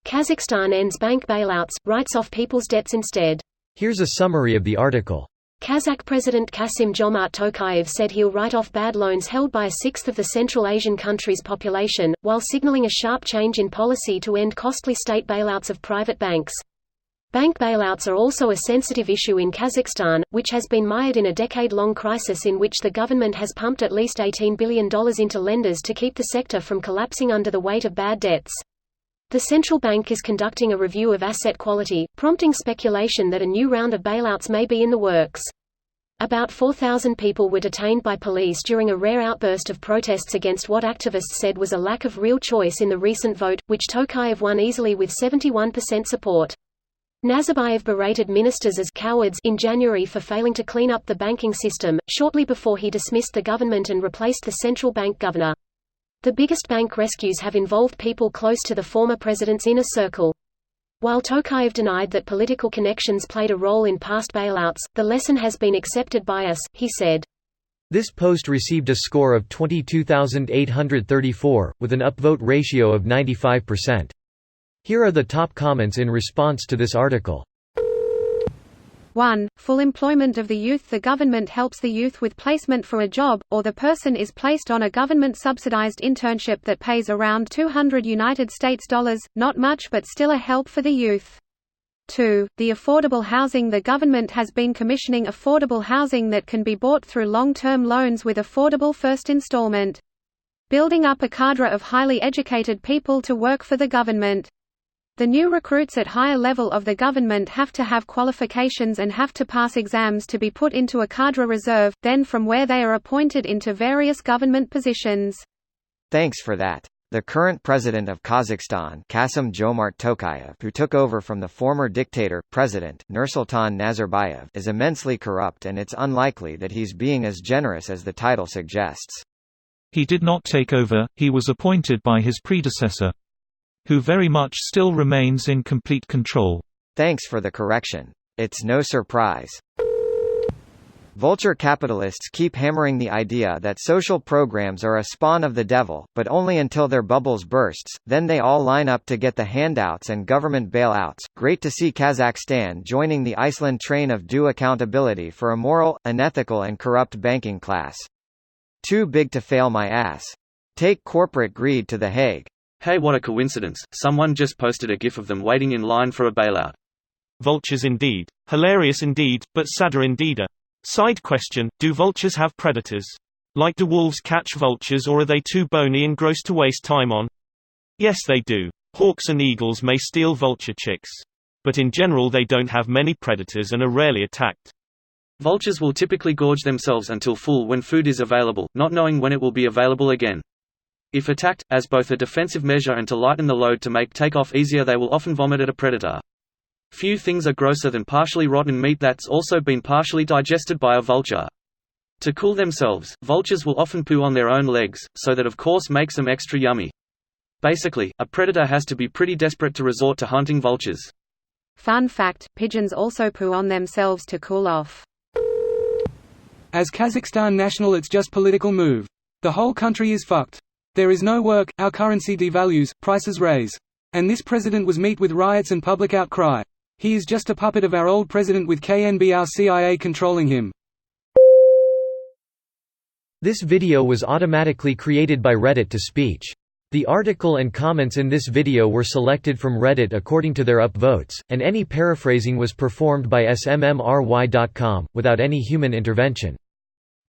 Kazakhstan ends bank bailouts, writes off people's debts instead. Here's a summary of the article. Kazakh President Kassym-Jomart Tokayev said he'll write off bad loans held by a sixth of the Central Asian country's population, while signaling a sharp change in policy to end costly state bailouts of private banks. Bank bailouts are also a sensitive issue in Kazakhstan, which has been mired in a decade-long crisis in which the government has pumped at least $18 billion into lenders to keep the sector from collapsing under the weight of bad debts. The central bank is conducting a review of asset quality, prompting speculation that a new round of bailouts may be in the works. About 4,000 people were detained by police during a rare outburst of protests against what activists said was a lack of real choice in the recent vote, which Tokayev won easily with 71% support. Nazarbayev berated ministers as cowards in January for failing to clean up the banking system, shortly before he dismissed the government and replaced the central bank governor. The biggest bank rescues have involved people close to the former president's inner circle. While Tokayev denied that political connections played a role in past bailouts, the lesson has been accepted by us, he said. This post received a score of 22,834, with an upvote ratio of 95%. Here are the top comments in response to this article. 1. Full employment of the youth. The government helps the youth with placement for a job, or the person is placed on a government-subsidized internship that pays around $200, not much but still a help for the youth. 2. The affordable housing. The government has been commissioning affordable housing that can be bought through long-term loans with affordable first installment. Building up a cadre of highly educated people to work for the government. The new recruits at higher level of the government have to have qualifications and have to pass exams to be put into a cadre reserve, then from where they are appointed into various government positions. Thanks for that. The current president of Kazakhstan, Kassym-Jomart Tokayev, who took over from the former dictator, President Nursultan Nazarbayev, is immensely corrupt, and it's unlikely that he's being as generous as the title suggests. He did not take over, he was appointed by his predecessor, who very much still remains in complete control. Thanks for the correction. It's no surprise. Vulture capitalists keep hammering the idea that social programs are a spawn of the devil, but only until their bubbles bursts, then they all line up to get the handouts and government bailouts. Great to see Kazakhstan joining the Iceland train of due accountability for a moral, unethical and corrupt banking class. Too big to fail my ass. Take corporate greed to The Hague. Hey, what a coincidence, someone just posted a gif of them waiting in line for a bailout. Vultures indeed. Hilarious indeed, but sadder indeed. Side question, do vultures have predators? Like, do wolves catch vultures, or are they too bony and gross to waste time on? Yes, they do. Hawks and eagles may steal vulture chicks. But in general they don't have many predators and are rarely attacked. Vultures will typically gorge themselves until full when food is available, not knowing when it will be available again. If attacked, as both a defensive measure and to lighten the load to make takeoff easier, they will often vomit at a predator. Few things are grosser than partially rotten meat that's also been partially digested by a vulture. To cool themselves, vultures will often poo on their own legs, so that of course makes them extra yummy. Basically, a predator has to be pretty desperate to resort to hunting vultures. Fun fact, pigeons also poo on themselves to cool off. As Kazakhstan national, it's just political move. The whole country is fucked. There is no work, our currency devalues, prices raise. And this president was met with riots and public outcry. He is just a puppet of our old president with KNB, our CIA, controlling him. This video was automatically created by Reddit to speech. The article and comments in this video were selected from Reddit according to their upvotes, and any paraphrasing was performed by smmry.com, without any human intervention.